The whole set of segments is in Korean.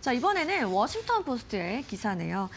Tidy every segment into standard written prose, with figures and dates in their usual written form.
자, 이번에는 워싱턴 포스트의 기사네요.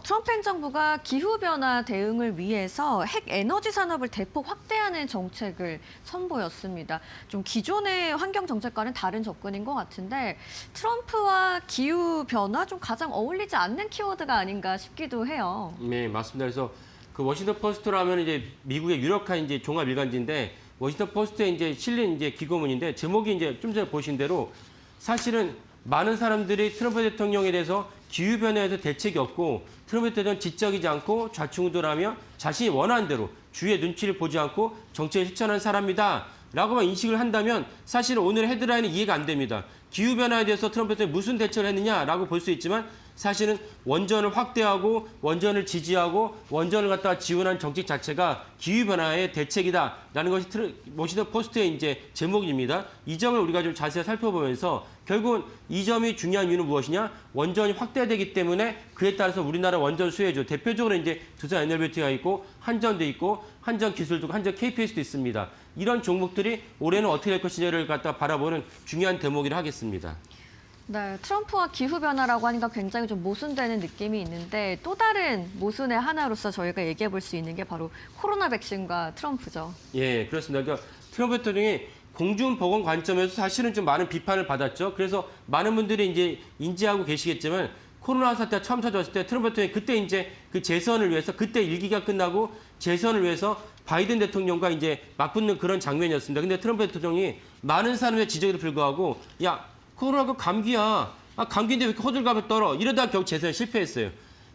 트럼프 행정부가 기후변화 대응을 위해서 핵 에너지 산업을 대폭 확대하는 정책을 선보였습니다. 좀 기존의 환경 정책과는 다른 접근인 것 같은데 트럼프와 기후변화 좀 가장 어울리지 않는 키워드가 아닌가 싶기도 해요. 네, 맞습니다. 그래서 그 워싱턴 포스트라면 이제 미국의 유력한 이제 종합 일간지인데 워싱턴 포스트에 이제 실린 이제 기고문인데 제목이 이제 좀 전에 보신 대로 사실은 많은 사람들이 트럼프 대통령에 대해서 기후변화에 대해서 대책이 없고 트럼프 대통령 지적이지 않고 좌충우돌하며 자신이 원하는 대로 주위의 눈치를 보지 않고 정책을 실천하는 사람이다 라고만 인식을 한다면 사실은 오늘 헤드라인은 이해가 안 됩니다. 기후변화에 대해서 트럼프 대통령이 무슨 대책을 했느냐라고 볼 수 있지만 사실은 원전을 확대하고 원전을 지지하고 원전을 갖다가 지원한 정책 자체가 기후변화의 대책이다라는 것이 워싱턴 포스트의 이제 제목입니다. 이 점을 우리가 좀 자세히 살펴보면서 결국은 이 점이 중요한 이유는 무엇이냐? 원전이 확대되기 때문에 그에 따라서 우리나라 원전 수혜죠. 대표적으로 이제 두산 에너비티가 있고 한전도 있고 한전 기술도 한전 KPS도 있습니다. 이런 종목들이 올해는 어떻게 될 것인지를 갖다 바라보는 중요한 대목이라 하겠습니다. 네, 트럼프와 기후변화라고 하니까 굉장히 좀 모순되는 느낌이 있는데 또 다른 모순의 하나로서 저희가 얘기해 볼 수 있는 게 바로 코로나 백신과 트럼프죠. 예, 그렇습니다. 그러니까 트럼프 대통령이 공중보건 관점에서 사실은 좀 많은 비판을 받았죠. 그래서 많은 분들이 이제 인지하고 계시겠지만 코로나 사태가 처음 터졌을 때 트럼프 대통령이 그때 이제 그 재선을 위해서 그때 일기가 끝나고 재선을 위해서 바이든 대통령과 이제 맞붙는 그런 장면이었습니다. 근데 트럼프 대통령이 많은 사람의 지적에도 불구하고 야, 코로나가 감기야. 감기인데 왜 이렇게 호들갑을 떨어? 이러다 결국 재선에 실패했어요.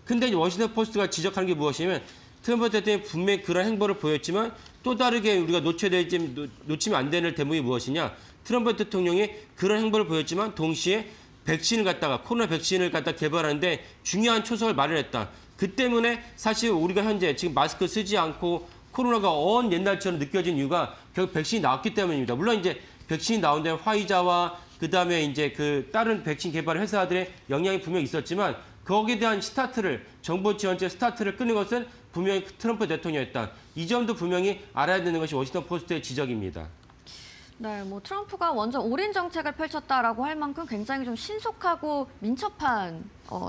근데 이제 워싱턴 포스트가 지적하는 게 무엇이냐면 트럼프 대통령이 분명히 그런 행보를 보였지만 또 다르게 우리가 놓치면 안 되는 대목이 무엇이냐? 트럼프 대통령이 그런 행보를 보였지만 동시에 백신을 갖다가 코로나 백신을 갖다 개발하는데 중요한 초석을 마련했다. 그 때문에 사실 우리가 현재 지금 마스크 쓰지 않고 코로나가 옛날처럼 느껴진 이유가 결국 백신이 나왔기 때문입니다. 물론 이제 백신이 나온 데는 화이자와 그다음에 이제 그 다른 백신 개발 회사들의 영향이 분명히 있었지만 거기에 대한 정보 지원제 스타트를 끄는 것은 분명히 트럼프 대통령이었다. 이 점도 분명히 알아야 되는 것이 워싱턴 포스트의 지적입니다. 네, 뭐 트럼프가 먼저 올인 정책을 펼쳤다라고 할 만큼 굉장히 좀 신속하고 민첩한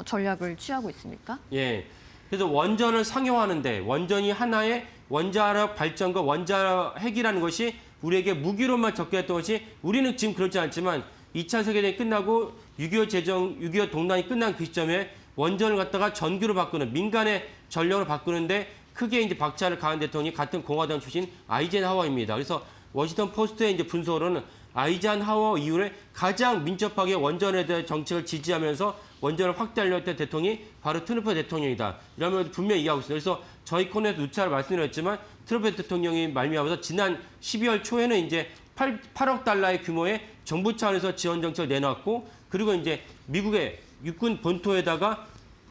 전략을 취하고 있습니까? 예. 그래서 원전을 상용하는데 원전이 하나의 원자력 발전과 원자력 핵이라는 것이 우리에게 무기로만 접근했던 것이 우리는 지금 그렇지 않지만 2차 세계대전이 끝나고 6.25 동란이 끝난 그 시점에 원전을 갖다가 전기로 바꾸는 민간의 전력으로 바꾸는데 크게 이제 박차를 가한 대통령이 같은 공화당 출신 아이젠하워입니다. 그래서 워싱턴 포스트의 이제 분석으로는 아이젠하워 이후에 가장 민첩하게 원전에 대한 정책을 지지하면서 원전을 확대하려고 했던 대통령이 바로 트럼프 대통령이다. 이러면 분명히 이해하고 있습니다. 그래서 저희 코너에서 누차를 말씀드렸지만 트럼프 대통령이 말미암아서 지난 12월 초에는 이제 8억 달러의 규모의 정부 차원에서 지원 정책을 내놨고 그리고 이제 미국의 육군 본토에다가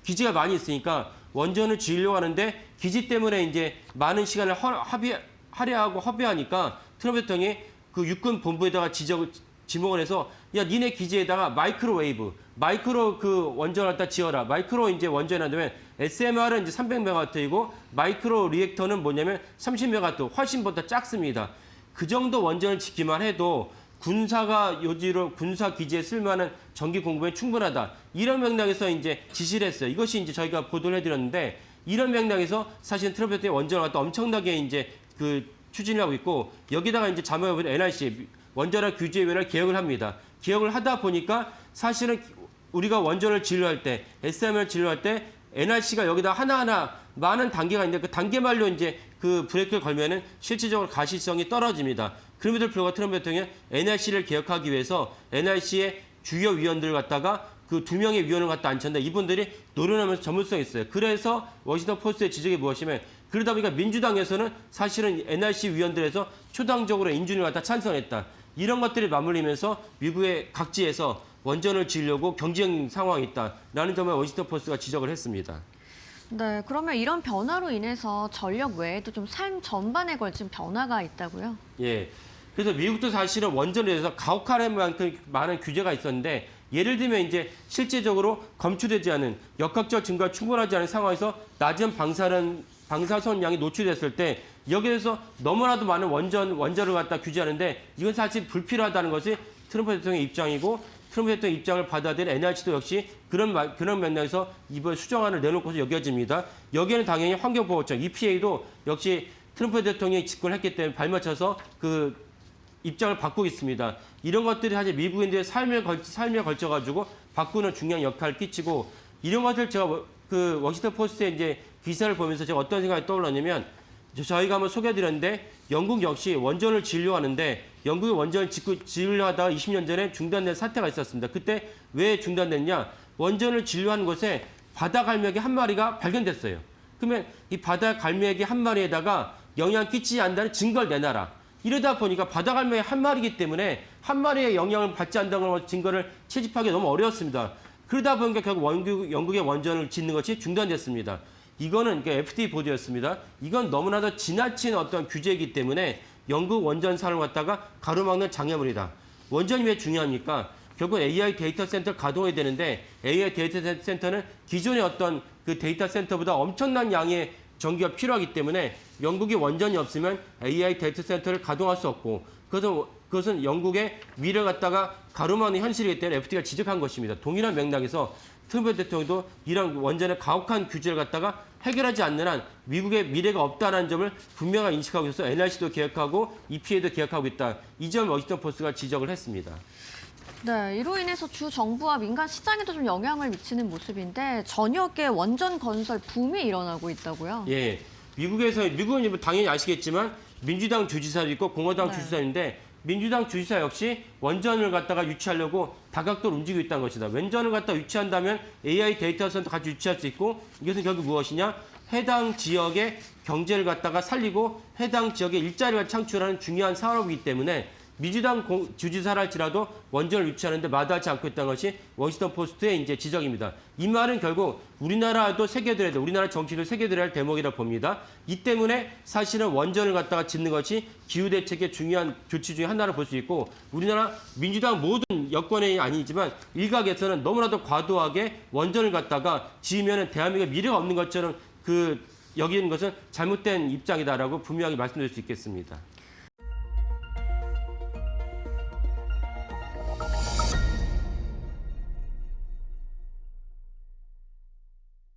기지가 많이 있으니까 원전을 지으려고 하는데 기지 때문에 이제 많은 시간을 할애하고 허비하니까 트럼프 대통령이 그 육군 본부에다가 지목을 해서 야 니네 기지에다가 마이크로 그 원전을 갖다 지어라. 마이크로 이제 원전이 한다면 SMR은 이제 300메가와트이고 마이크로 리액터는 뭐냐면 30메가와트 훨씬 보다 작습니다. 그 정도 원전을 짓기만 해도 군사 기지에 쓸만한 전기 공급에 충분하다. 이런 맥락에서 이제 지시를 했어요. 이것이 이제 저희가 보도를 해드렸는데 이런 맥락에서 사실 트럼프 대통령이 원전을 갖다 엄청나게 이제 그 추진을 하고 있고 여기다가 이제 자문해보는 NRC 원자력 규제위원회를 개혁을 합니다. 개혁을 하다 보니까 사실은 우리가 원전을 진료할 때, SMR을 진료할 때 NRC가 여기다 하나하나 많은 단계가 있는데 그 단계말로 이제 그 브레이크를 걸면은 실질적으로 가시성이 떨어집니다. 그럼에도 불구하고 트럼프 대통령이 NRC를 개혁하기 위해서 NRC의 주요 위원들을 갖다가 그 2명의 위원을 갖다 앉혔는데 이분들이 노련하면서 전문성이 있어요. 그래서 워싱턴 포스트의 지적이 무엇이면 그러다 보니까 민주당에서는 사실은 NRC 위원들에서 초당적으로 인준을 갖다 찬성했다. 이런 것들이 맞물리면서 미국의 각지에서 원전을 지으려고 경쟁 상황이 있다라는 점을 워싱턴 포스트가 지적을 했습니다. 네, 그러면 이런 변화로 인해서 전력 외에도 좀 삶 전반에 걸친 변화가 있다고요? 예. 그래서 미국도 사실은 원전에 대해서 가혹할 만큼 많은 규제가 있었는데 예를 들면 이제 실제적으로 검출되지 않은 역학적 증거가 충분하지 않은 상황에서 낮은 방사선량이 노출됐을 때 여기에 대해서 너무나도 많은 원자를 갖다 규제하는데 이건 사실 불필요하다는 것이 트럼프 대통령의 입장이고 트럼프 대통령 입장을 받아들인 NRC도 역시 그런 맥락에서 이번 수정안을 내놓고서 여겨집니다. 여기에는 당연히 환경보호청, EPA도 역시 트럼프 대통령이 집권했기 때문에 발맞춰서 그 입장을 바꾸고 있습니다. 이런 것들이 사실 미국인들의 삶에 걸쳐가지고 바꾸는 중요한 역할을 끼치고 이런 것들 제가 그 워싱턴 포스트의 이제 기사를 보면서 제가 어떤 생각이 떠올랐냐면 저희가 한번 소개해드렸는데 영국 역시 원전을 진료하는데 영국이 원전을 진료하다가 20년 전에 중단된 사태가 있었습니다. 그때 왜 중단됐냐? 원전을 진료하는 곳에 바다 갈매기 한 마리가 발견됐어요. 그러면 이 바다 갈매기 한 마리에다가 영향 끼치지 않는다는 증거를 내놔라. 이러다 보니까 바다 갈매기 한 마리이기 때문에 한 마리의 영향을 받지 않는다는 증거를 채집하기 너무 어려웠습니다. 그러다 보니까 결국 영국의 원전을 짓는 것이 중단됐습니다. 이거는 FTA 보도였습니다. 이건 너무나도 지나친 어떤 규제이기 때문에 영국 원전사를 갖다가 가로막는 장애물이다. 원전이 왜 중요합니까? 결국 AI 데이터 센터를 가동해야 되는데 AI 데이터 센터는 기존의 어떤 그 데이터 센터보다 엄청난 양의 전기가 필요하기 때문에 영국이 원전이 없으면 AI 데이터 센터를 가동할 수 없고 그것은 영국의 미래를 갖다가 가로막는 현실이기 때문에 FTA가 지적한 것입니다. 동일한 맥락에서 트럼프 대통령도 이런 원전의 가혹한 규제를 갖다가 해결하지 않는 한 미국의 미래가 없다는 점을 분명하게 인식하고 있어서 NRC도 기획하고 EPA도 기획하고 있다. 이 점 워싱턴 포스트가 지적을 했습니다. 네, 이로 인해서 주 정부와 민간 시장에도 좀 영향을 미치는 모습인데 전역에 원전 건설 붐이 일어나고 있다고요? 예, 미국은 당연히 아시겠지만 민주당 주지사도 있고 공화당 네. 주지사인데 민주당 주지사 역시 원전을 갖다가 유치하려고 다각도로 움직이고 있다는 것이다. 원전을 갖다가 유치한다면 AI 데이터 센터 같이 유치할 수 있고 이것은 결국 무엇이냐? 해당 지역의 경제를 갖다가 살리고 해당 지역의 일자리를 창출하는 중요한 산업이기 때문에 민주당 주지사랄지라도 원전을 유치하는데 마다하지 않고 있다는 것이 워싱턴 포스트의 이제 지적입니다. 이 말은 결국 우리나라도 새겨들어야 돼. 우리나라 정치를 새겨들어야 할 대목이라고 봅니다. 이 때문에 사실은 원전을 갖다가 짓는 것이 기후대책의 중요한 조치 중에 하나를 볼 수 있고 우리나라 민주당 모든 여권이 아니지만 일각에서는 너무나도 과도하게 원전을 갖다가 지으면 대한민국의 미래가 없는 것처럼 여기는 것은 잘못된 입장이다라고 분명히 말씀드릴 수 있겠습니다.